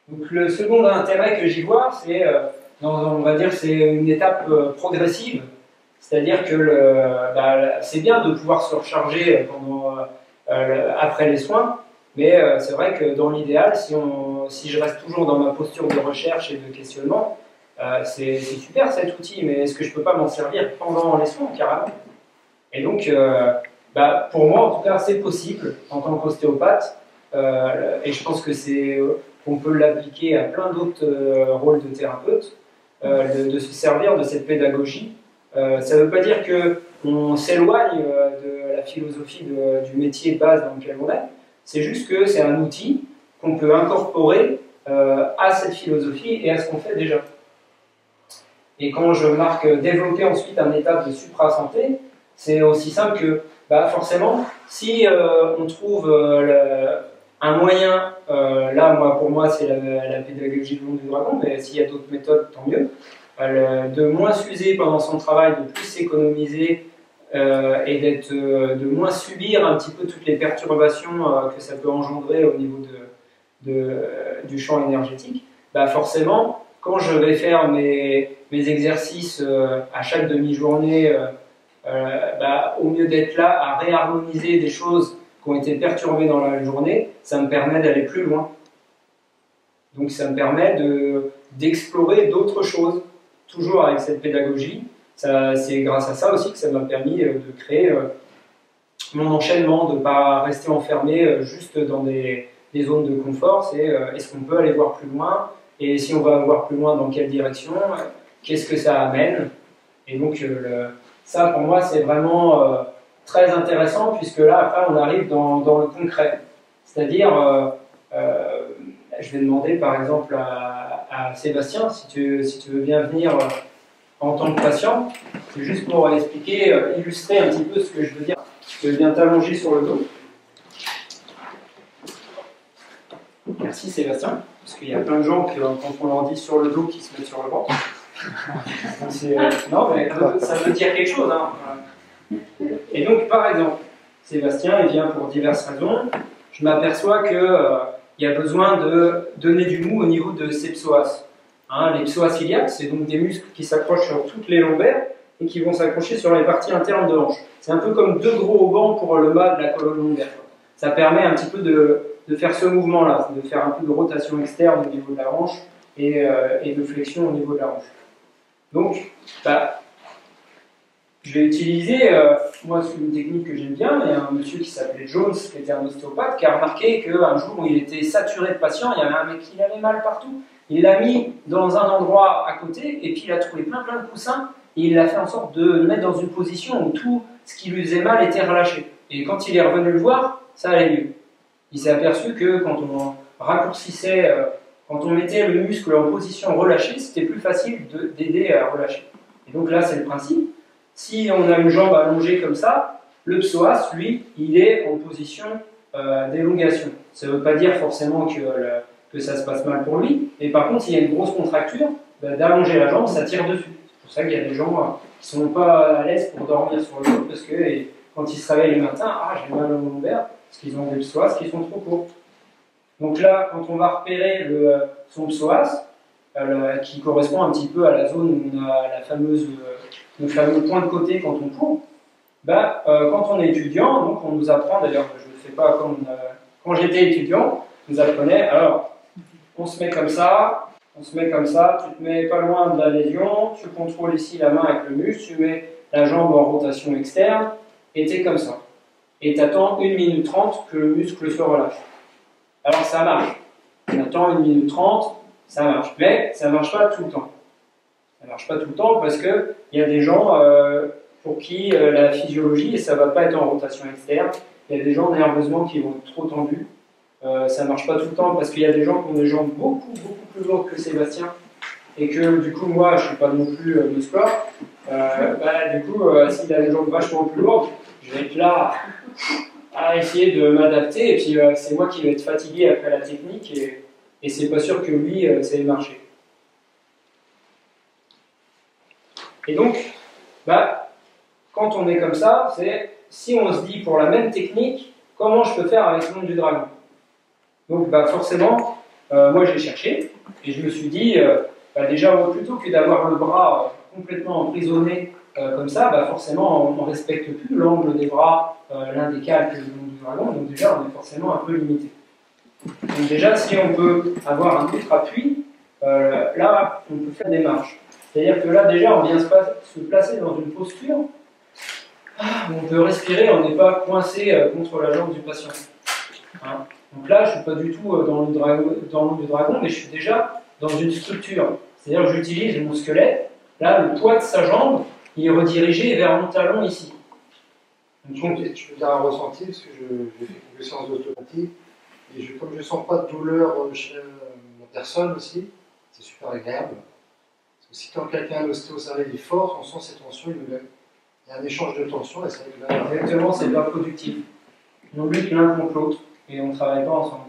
Donc le second intérêt que j'y vois, c'est, on va dire, c'est une étape progressive. C'est-à-dire que c'est bien de pouvoir se recharger après les soins, mais c'est vrai que dans l'idéal, si je reste toujours dans ma posture de recherche et de questionnement, c'est super cet outil, mais est-ce que je ne peux pas m'en servir pendant les soins, carrément? Et donc, pour moi, en tout cas, c'est possible en tant qu'ostéopathe, et je pense que qu'on peut l'appliquer à plein d'autres rôles de thérapeute, de se servir de cette pédagogie. Ça ne veut pas dire qu'on s'éloigne de la philosophie du métier de base dans lequel on est, c'est juste que c'est un outil qu'on peut incorporer à cette philosophie et à ce qu'on fait déjà. Et quand je marque développer ensuite un état de supra-santé, c'est aussi simple que, forcément, si on trouve un moyen, là, pour moi, c'est la pédagogie de l'onde du dragon, mais s'il y a d'autres méthodes, tant mieux, de moins s'user pendant son travail, de plus s'économiser et de moins subir un petit peu toutes les perturbations que ça peut engendrer au niveau du champ énergétique, forcément, quand je vais faire mes exercices à chaque demi-journée, au mieux d'être là à réharmoniser des choses qui ont été perturbées dans la journée, ça me permet d'aller plus loin. Donc ça me permet d'explorer d'autres choses, toujours avec cette pédagogie. C'est grâce à ça aussi que ça m'a permis de créer mon enchaînement, de ne pas rester enfermé juste dans des zones de confort. C'est est-ce qu'on peut aller voir plus loin? Et si on va voir plus loin, dans quelle direction? Qu'est-ce que ça amène? Et donc ça, pour moi, c'est vraiment très intéressant, puisque là, après, on arrive dans le concret. C'est-à-dire, je vais demander, par exemple, à Sébastien, si tu veux bien venir en tant que patient. C'est juste pour expliquer, illustrer un petit peu ce que je veux dire. Je viens t'allonger sur le dos. Merci Sébastien, parce qu'il y a plein de gens qui, quand on leur dit sur le dos, qui se mettent sur le ventre. Non, mais ça veut dire quelque chose. Hein. Et donc, par exemple, Sébastien, il vient pour diverses raisons. Je m'aperçois qu'il y a besoin de donner du mou au niveau de ses psoas. Hein, les psoas iliaques, c'est donc des muscles qui s'accrochent sur toutes les lombaires et qui vont s'accrocher sur les parties internes de hanche. C'est un peu comme deux gros haubans pour le bas de la colonne lombaire. Ça permet un petit peu de faire ce mouvement-là, de faire un peu de rotation externe au niveau de la hanche et de flexion au niveau de la hanche. Donc, je vais utiliser, moi c'est une technique que j'aime bien, il y a un monsieur qui s'appelait Jones, qui était un ostéopathe, qui a remarqué qu'un jour où il était saturé de patients, il y avait un mec qui avait mal partout, il l'a mis dans un endroit à côté, et puis il a trouvé plein de coussins, et il a fait en sorte de le mettre dans une position où tout ce qui lui faisait mal était relâché. Et quand il est revenu le voir, ça allait mieux. Il s'est aperçu que quand on raccourcissait, quand on mettait le muscle en position relâchée, c'était plus facile d'aider à relâcher. Et donc là, c'est le principe. Si on a une jambe allongée comme ça, le psoas, lui, il est en position d'élongation. Ça ne veut pas dire forcément que ça se passe mal pour lui, mais par contre, s'il y a une grosse contracture, d'allonger la jambe, ça tire dessus. C'est pour ça qu'il y a des gens qui ne sont pas à l'aise pour dormir sur le dos, parce que quand ils se réveillent le matin, j'ai mal au lombaire, parce qu'ils ont des psoas qui sont trop courts. Donc là, quand on va repérer son psoas, qui correspond un petit peu à la zone où on a le fameux point de côté quand on court, quand on est étudiant, donc on nous apprend, d'ailleurs je ne le fais pas comme quand j'étais étudiant, on nous apprenait, alors on se met comme ça, tu te mets pas loin de la lésion, tu contrôles ici la main avec le muscle, tu mets la jambe en rotation externe, et tu es comme ça. Et tu attends 1 minute 30 que le muscle se relâche. Alors ça marche. On attend 1 minute 30, ça marche. Mais ça ne marche pas tout le temps. Ça ne marche pas tout le temps parce qu'il y a des gens pour qui la physiologie, et ça ne va pas être en rotation externe, il y a des gens nerveusement qui vont être trop tendus. Ça ne marche pas tout le temps parce qu'il y a des gens qui ont des jambes beaucoup plus lourdes que Sébastien et que du coup moi je ne suis pas non plus musclore. Du coup s'il a des jambes vachement plus lourdes, je vais être là à essayer de m'adapter et puis c'est moi qui vais être fatigué après la technique et c'est pas sûr que lui ça ait marché. Et donc quand on est comme ça, c'est si on se dit pour la même technique, comment je peux faire avec l'onde du dragon? Donc forcément, moi j'ai cherché et je me suis dit, bah, déjà plutôt que d'avoir le bras complètement emprisonné comme ça, bah, forcément on ne respecte plus l'angle des bras, l'un des calques du dragon, donc déjà on est forcément un peu limité. Donc déjà si on peut avoir un autre appui, là on peut faire des marches. C'est-à-dire que là déjà on vient se placer dans une posture où on peut respirer, on n'est pas coincé contre la jambe du patient. Hein. Donc là, je ne suis pas du tout dans le du dragon, mais je suis déjà dans une structure. C'est-à-dire que j'utilise mon squelette. Là, le poids de sa jambe, il est redirigé vers mon talon ici. Donc, tu peux dire un ressenti, parce que j'ai fait quelques séances d'ostéopathie, et comme je ne sens pas de douleur chez la personne aussi, c'est super agréable. Parce que si quand quelqu'un a l'ostéocervelle, il force, on sent ses tensions, il y a un échange de tensions, et c'est vrai que là... Exactement, c'est bien productif. On lutte l'un contre l'autre, et on ne travaille pas ensemble.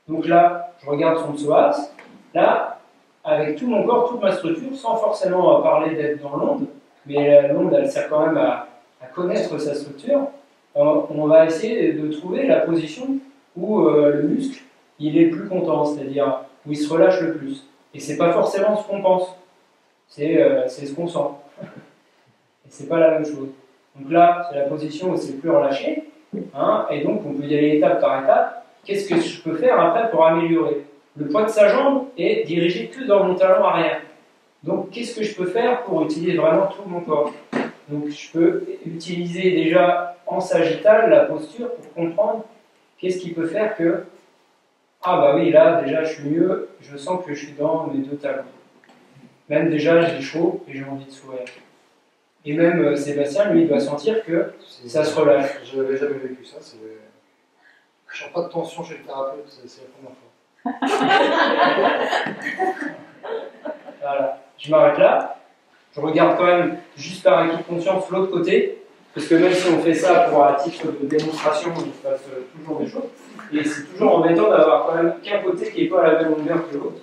Donc là, je regarde son psoas. Là, avec tout mon corps, toute ma structure, sans forcément parler d'être dans l'onde, mais l'onde, elle sert quand même à connaître sa structure. On va essayer de trouver la position où le muscle, il est plus content, c'est-à-dire où il se relâche le plus. Et c'est pas forcément ce qu'on pense, c'est ce qu'on sent. Et c'est pas la même chose. Donc là, c'est la position où c'est plus relâché, hein, et donc on peut y aller étape par étape. Qu'est-ce que je peux faire après pour améliorer? Le poids de sa jambe est dirigé que dans mon talon arrière. Donc qu'est-ce que je peux faire pour utiliser vraiment tout mon corps? Donc je peux utiliser déjà en sagittal la posture pour comprendre qu'est-ce qui peut faire que, ah bah oui, là déjà je suis mieux, je sens que je suis dans mes deux talons. Même déjà j'ai chaud et j'ai envie de sourire. Et même Sébastien, lui, il doit sentir que ça se relâche. Je n'avais jamais vécu ça. Je sens pas de tension chez le thérapeute, c'est la première fois. Voilà. Je m'arrête là. Je regarde quand même, juste par acquis de conscience, l'autre côté. Parce que même si on fait ça pour un titre de démonstration, il se passe toujours des choses. Et c'est toujours embêtant d'avoir quand même qu'un côté qui n'est pas à la même longueur que l'autre.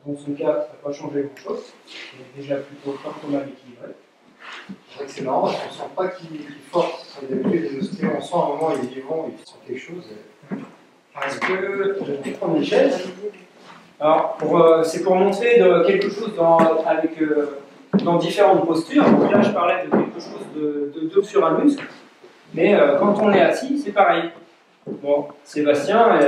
Dans son cas, ça n'a pas changé grand-chose. Il est déjà plutôt pas mal équilibré. C'est vrai que c'est marrant, parce qu'on ne sent pas qu'il force. D'habitude, les ostéos, on sent à un moment, ils y vont, ils font quelque chose. Est-ce que je vais prendre une chaise? Alors, c'est pour montrer quelque chose dans différentes postures. Donc là, je parlais de quelque chose de sur un muscle. Mais quand on est assis, c'est pareil. Bon, Sébastien,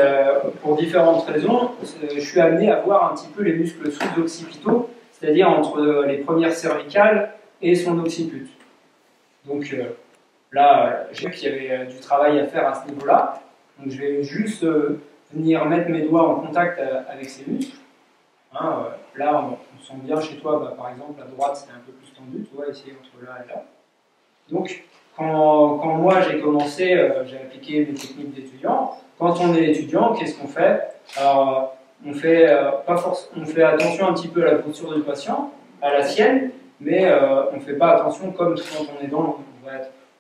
pour différentes raisons, je suis amené à voir un petit peu les muscles sous-occipitaux, c'est-à-dire entre les premières cervicales et son occiput. Donc là, j'ai vu qu'il y avait du travail à faire à ce niveau-là. Donc je vais juste venir mettre mes doigts en contact avec ces muscles. Hein, là, on sent bien chez toi, bah, par exemple, à droite, c'est un peu plus tendu, tu vois, ici, entre là et là. Donc, quand moi j'ai commencé, j'ai appliqué mes techniques d'étudiant. Quand on est étudiant, qu'est-ce qu'on fait? Alors, on fait attention un petit peu à la posture du patient, à la sienne, mais on ne fait pas attention comme quand on est dans l'ombre.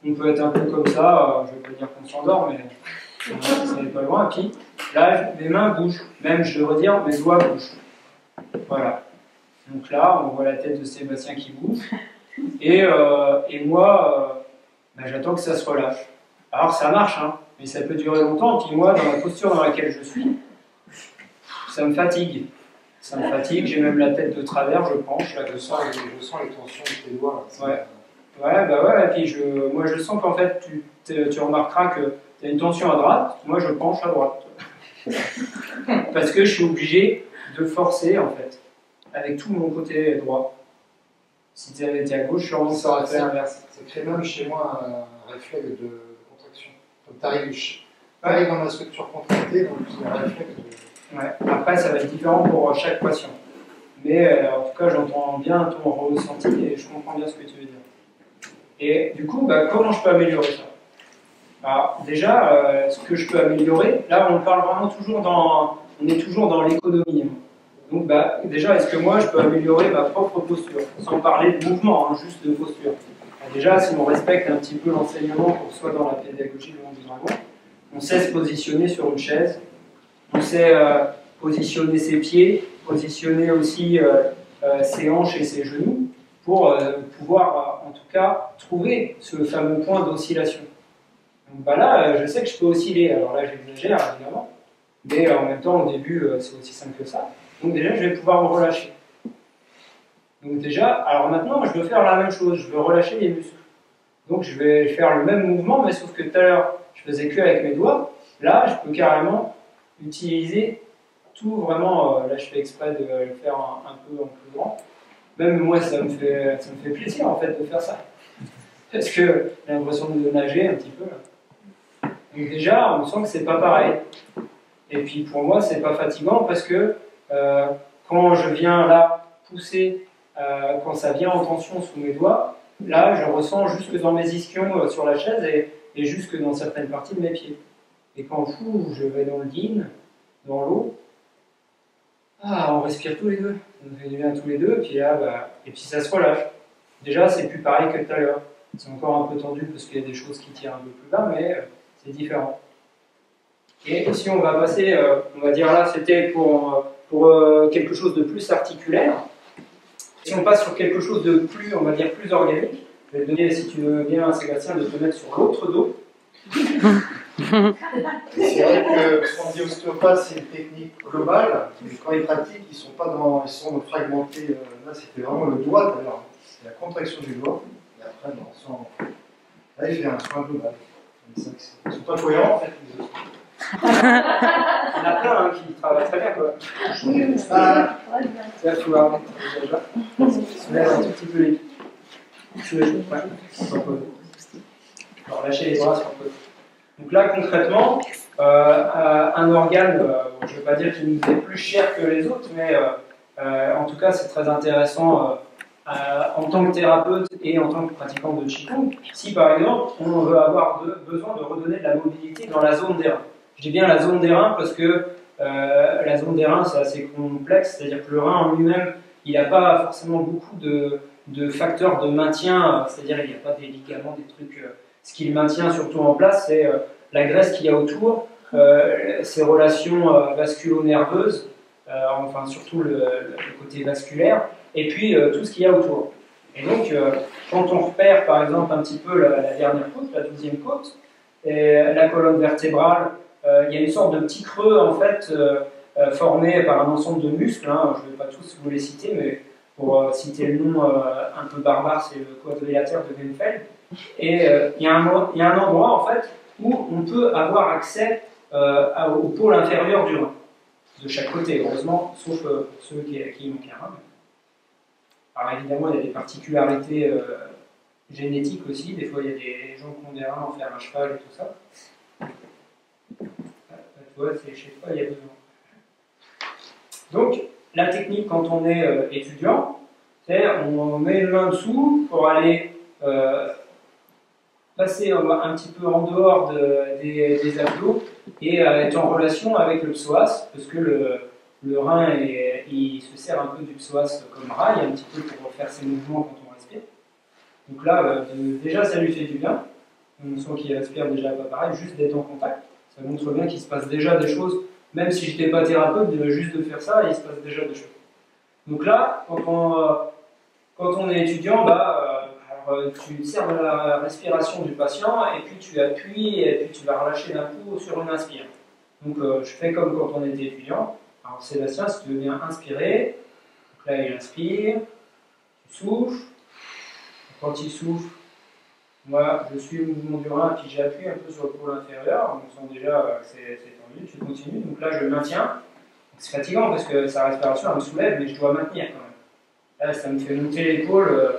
On peut être un peu comme ça, je ne vais pas dire qu'on s'endort, mais ça n'est pas loin. Puis là, mes mains bougent, même je devrais dire mes doigts bougent. Voilà. Donc là, on voit la tête de Sébastien qui bouge. Et moi, j'attends que ça se relâche. Alors ça marche, hein, mais ça peut durer longtemps. Puis moi, dans la posture dans laquelle je suis, ça me fatigue. Ça me fatigue, j'ai même la tête de travers, je penche. Là, Je sens les tensions de tes doigts. Là, ouais. Ouais, bah ouais, et puis moi je sens qu'en fait, tu remarqueras que tu as une tension à droite, moi je penche à droite. Parce que je suis obligé de forcer, en fait, avec tout mon côté droit. Si tu avais été à gauche, sûrement ça aurait fait l'inverse. Ça crée même chez moi un réflexe de contraction. Donc tu arrives dans la structure contractée, donc c'est un réflexe de... Ouais. Après, ça va être différent pour chaque patient. Mais en tout cas, j'entends bien ton ressenti et je comprends bien ce que tu veux dire. Et du coup, comment je peux améliorer ça? Alors, déjà, ce que je peux améliorer, là, on parle vraiment on est toujours dans l'économie. Hein. Donc, déjà, est-ce que moi, je peux améliorer ma propre posture, sans parler de mouvement, hein, juste de posture? Déjà, si on respecte un petit peu l'enseignement qu'on reçoit dans la pédagogie du monde du dragon, on sait se positionner sur une chaise, on sait positionner ses pieds, positionner aussi ses hanches et ses genoux. pour pouvoir, en tout cas, trouver ce fameux point d'oscillation. Donc bah là, je sais que je peux osciller. Alors là, j'exagère, évidemment. Mais en même temps, au début, c'est aussi simple que ça. Donc déjà, je vais pouvoir me relâcher. Donc déjà, alors maintenant, je veux faire la même chose. Je veux relâcher les muscles. Donc je vais faire le même mouvement, mais sauf que tout à l'heure, je faisais que avec mes doigts. Là, je peux carrément utiliser tout vraiment. Là, je fais exprès de le faire un peu en plus grand. Même moi, ça me fait plaisir en fait de faire ça. Parce que j'ai l'impression de nager un petit peu. Là. Donc déjà, on sent que c'est pas pareil. Et puis pour moi, c'est pas fatigant parce que quand je viens là pousser, quand ça vient en tension sous mes doigts, là, je ressens jusque dans mes ischions sur la chaise et jusque dans certaines parties de mes pieds. Et quand je vais dans le yin, dans l'eau, on respire tous les deux. On fait du bien tous les deux, et puis là, et puis ça se relâche. Déjà, c'est plus pareil que tout à l'heure. C'est encore un peu tendu parce qu'il y a des choses qui tirent un peu plus bas, mais c'est différent. Et si on va passer, on va dire là, c'était pour quelque chose de plus articulaire. Si on passe sur quelque chose de plus, on va dire, plus organique, je vais te donner, si tu veux bien, Sébastien, de te mettre sur l'autre dos. C'est vrai que ce qu'on dit ostéopathe, c'est une technique globale, mais quand ils pratiquent, ils sont fragmentés. Là, c'était vraiment le doigt tout à l'heure. C'est la contraction du doigt. Et après, on sent. Là, il fait un soin global. Ils sont pas cohérents en fait, les autres. Il y en a plein qui travaillent très bien, quoi. Ça, tu vas arrêter déjà. Se lève un tout petit peu les pieds. Ouais, sur le côté. Alors, lâchez les bras sur le côté. Donc là, concrètement, un organe, je ne veux pas dire qu'il nous est plus cher que les autres, mais en tout cas, c'est très intéressant en tant que thérapeute et en tant que pratiquant de Qigong. Si par exemple, on veut avoir besoin de redonner de la mobilité dans la zone des reins. Je dis bien la zone des reins parce que la zone des reins, c'est assez complexe, c'est-à-dire que le rein en lui-même, il n'a pas forcément beaucoup de facteurs de maintien, c'est-à-dire il n'y a pas des ligaments, des trucs. Ce qui le maintient surtout en place, c'est la graisse qu'il y a autour, ses relations vasculo-nerveuses, enfin surtout le côté vasculaire, et puis tout ce qu'il y a autour. Et donc, quand on repère par exemple un petit peu la dernière côte, la 12e côte, et la colonne vertébrale, il y a une sorte de petit creux en fait formé par un ensemble de muscles. Hein, je ne vais pas tous vous les citer, mais pour citer le nom un peu barbare, c'est le quadrilatère de Wenfeld. Et il y a un endroit en fait où on peut avoir accès au pôle inférieur du rein, de chaque côté, heureusement, sauf ceux qui manquent un rein. Alors évidemment, il y a des particularités génétiques aussi. Des fois, il y a des gens qui ont des reins en fer à cheval et tout ça. Tu vois, c'est chez toi, il y a 2 ans. Donc, la technique quand on est étudiant, c'est on met une main dessous pour aller passer un petit peu en dehors des abdos et être en relation avec le psoas, parce que le rein, il se sert un peu du psoas comme rail, un petit peu pour faire ses mouvements quand on respire. Donc là, déjà, ça lui fait du bien. On sent qu'il respire déjà pas pareil, juste d'être en contact. Ça montre bien qu'il se passe déjà des choses, même si je n'étais pas thérapeute, juste de faire ça, il se passe déjà des choses. Donc là, quand on est étudiant, tu sers de la respiration du patient et puis tu appuies et puis tu vas relâcher d'un coup sur une inspire. Donc je fais comme quand on était étudiant. Alors Sébastien, si tu veux bien inspirer, donc là il inspire, tu souffles. Quand il souffle, moi je suis le mouvement du rein puis j'appuie un peu sur le pôle inférieur. On sent déjà que c'est tendu, tu continues. Donc là je maintiens. C'est fatigant parce que sa respiration elle me soulève mais je dois maintenir quand même. Là ça me fait monter l'épaule.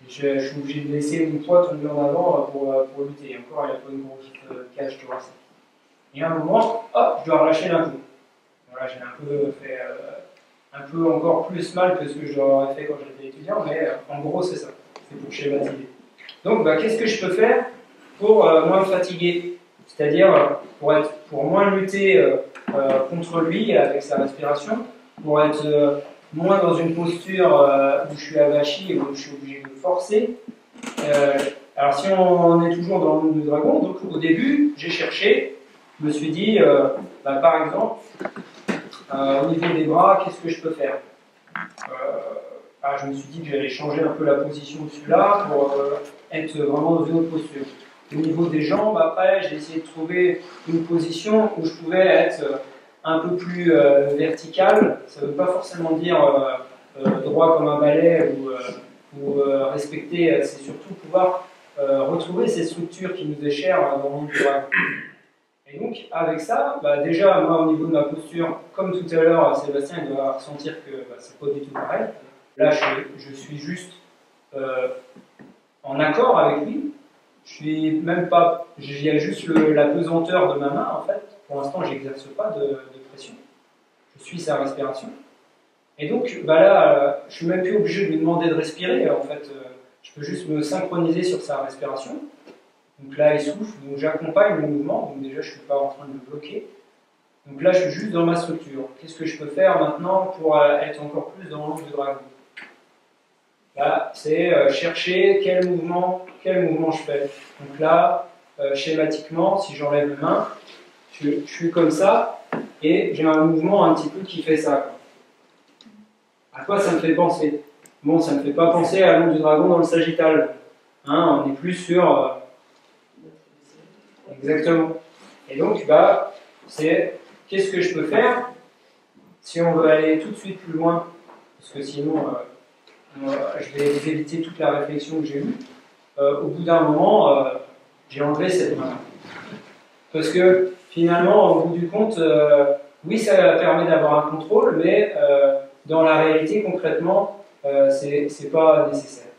Je suis obligé de laisser mon poids tomber en avant pour lutter. Et encore, il n'y a pas une grosse cage thoracique. Et à un moment, hop, je dois relâcher d'un coup. Voilà, j'ai un peu fait un peu encore plus mal que ce que j'aurais fait quand j'étais étudiant, mais en gros, c'est ça. C'est pour schématiser. Donc, qu'est-ce que je peux faire pour moins me fatiguer? C'est-à-dire pour moins lutter contre lui avec sa respiration, pour être moins dans une posture où je suis avachi et où je suis obligé de forcer. Alors si on est toujours dans le monde du dragon, donc au début j'ai cherché, je me suis dit, par exemple, au niveau des bras, qu'est-ce que je peux faire? alors je me suis dit que j'allais changer un peu la position dessus-là pour être vraiment dans une autre posture. Au niveau des jambes, après, j'ai essayé de trouver une position où je pouvais être un peu plus vertical. Ça ne veut pas forcément dire droit comme un balai ou respecter, c'est surtout pouvoir retrouver cette structure qui nous est chère dans le monde du dragon. Et donc, avec ça, bah, déjà, moi, au niveau de ma posture, comme tout à l'heure, Sébastien il doit ressentir que bah, c'est pas du tout pareil. Là, je suis juste en accord avec lui. Je suis même pas. Il y a juste la pesanteur de ma main, en fait. Pour l'instant, j'exerce pas de pression. Je suis sa respiration. Et donc, bah là, je suis même plus obligé de lui demander de respirer. En fait, je peux juste me synchroniser sur sa respiration. Donc là, il souffle, donc j'accompagne le mouvement. Donc déjà, je ne suis pas en train de le bloquer. Donc là, je suis juste dans ma structure. Qu'est-ce que je peux faire maintenant pour être encore plus dans l'angle du dragon? Là, c'est chercher quel mouvement je fais. Donc là, schématiquement, si j'enlève les mains, je suis comme ça, et j'ai un mouvement un petit peu qui fait ça. À quoi ça me fait penser? Bon, ça ne me fait pas penser à l'ongle du dragon dans le sagittal. Hein, on est plus sur... Exactement. Et donc, bah, c'est qu'est-ce que je peux faire si on veut aller tout de suite plus loin, parce que sinon, je vais éviter toute la réflexion que j'ai eue. Au bout d'un moment, j'ai enlevé cette main. Parce que finalement, au bout du compte, oui, ça permet d'avoir un contrôle, mais dans la réalité, concrètement, c'est pas nécessaire.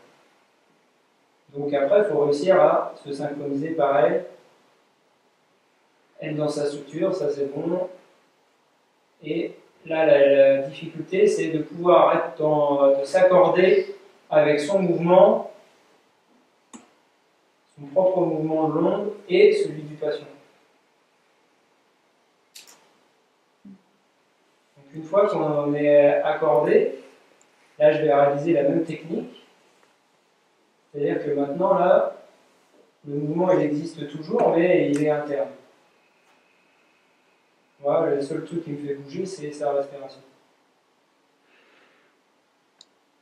Donc après, il faut réussir à se synchroniser pareil, être dans sa structure, ça c'est bon. Et là, la difficulté, c'est de pouvoir être de s'accorder avec son mouvement, son propre mouvement de l'onde et celui du patient. Donc une fois qu'on en est accordé, là je vais réaliser la même technique. C'est-à-dire que maintenant, là, le mouvement il existe toujours, mais il est interne. Voilà, le seul truc qui me fait bouger, c'est sa respiration.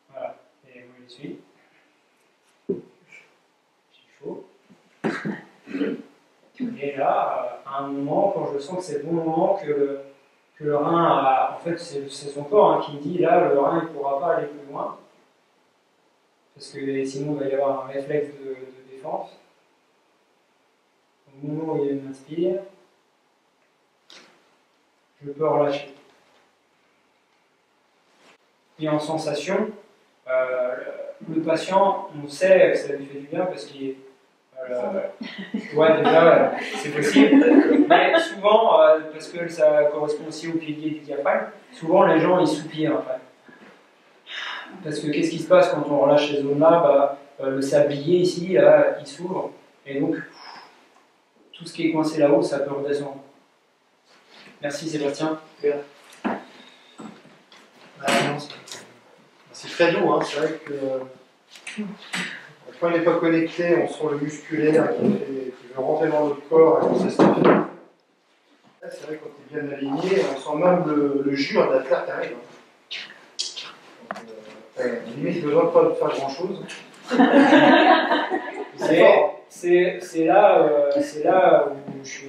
Voilà, et moi je suis. J'ai chaud. Et là, à un moment, quand je sens que c'est le bon moment, que le rein a. En fait, c'est son corps qui me dit là, le rein il ne pourra pas aller plus loin. Parce que sinon, il va y avoir un réflexe de défense. Au moment où il m'inspire, je peux relâcher. Et en sensation, le patient, on sait que ça lui fait du bien parce qu'il ouais, déjà, c'est possible. Mais souvent, parce que ça correspond aussi au pilier du diaphragme, souvent les gens ils soupirent après. Parce que qu'est-ce qui se passe quand on relâche ces zones-là? Le sablier ici, là, il s'ouvre. Et donc, tout ce qui est coincé là-haut, ça peut redescendre. Merci Sébastien. C'est très doux, hein. C'est vrai que quand il n'est pas connecté, on sent le musculaire qui veut rentrer dans notre corps et on sait ce qu'il fait. C'est vrai que quand il est bien aligné, on sent même le jus de la terre qui arrive. Limite, besoin de pas de faire grand chose. C'est là où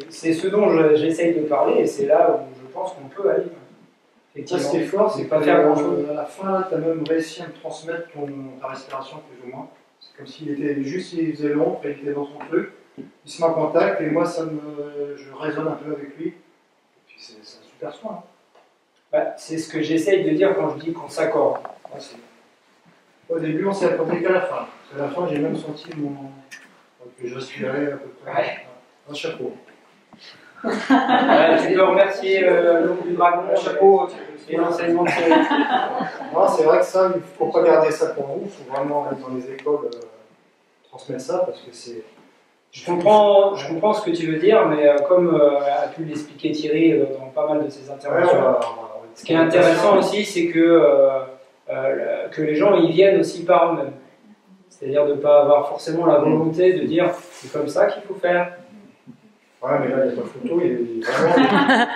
c'est ce dont j'essaye de parler et c'est là où je pense qu'on peut aller. Ça, ce qui est fort, c'est pas faire grand chose. À la fin, tu as même réussi à me transmettre ta respiration plus ou moins. C'est comme s'il était juste, il faisait l'ombre, il était dans son truc, il se met en contact et moi, je résonne un peu avec lui. Et puis c'est un super soin. C'est ce que j'essaye de dire quand je dis qu'on s'accorde. Au début, on s'est accordé qu'à la fin. À la fin, j'ai même senti que je respirais à peu près. Un chapeau. Tu peux remercier l'oncle du dragon, un chapeau et l'enseignement de Cyril. Non, c'est vrai que ça, il ne faut pas garder ça pour vous. Il faut vraiment être dans les écoles transmettre ça parce que c'est. Je comprends ce que tu veux dire, mais comme a pu l'expliquer Thierry dans pas mal de ses interventions, ce qui est intéressant aussi, c'est que les gens ils viennent aussi par eux-mêmes. C'est-à-dire de ne pas avoir forcément la volonté de dire c'est comme ça qu'il faut faire. Ouais, mais là, il n'y a pas de photo, il est vraiment.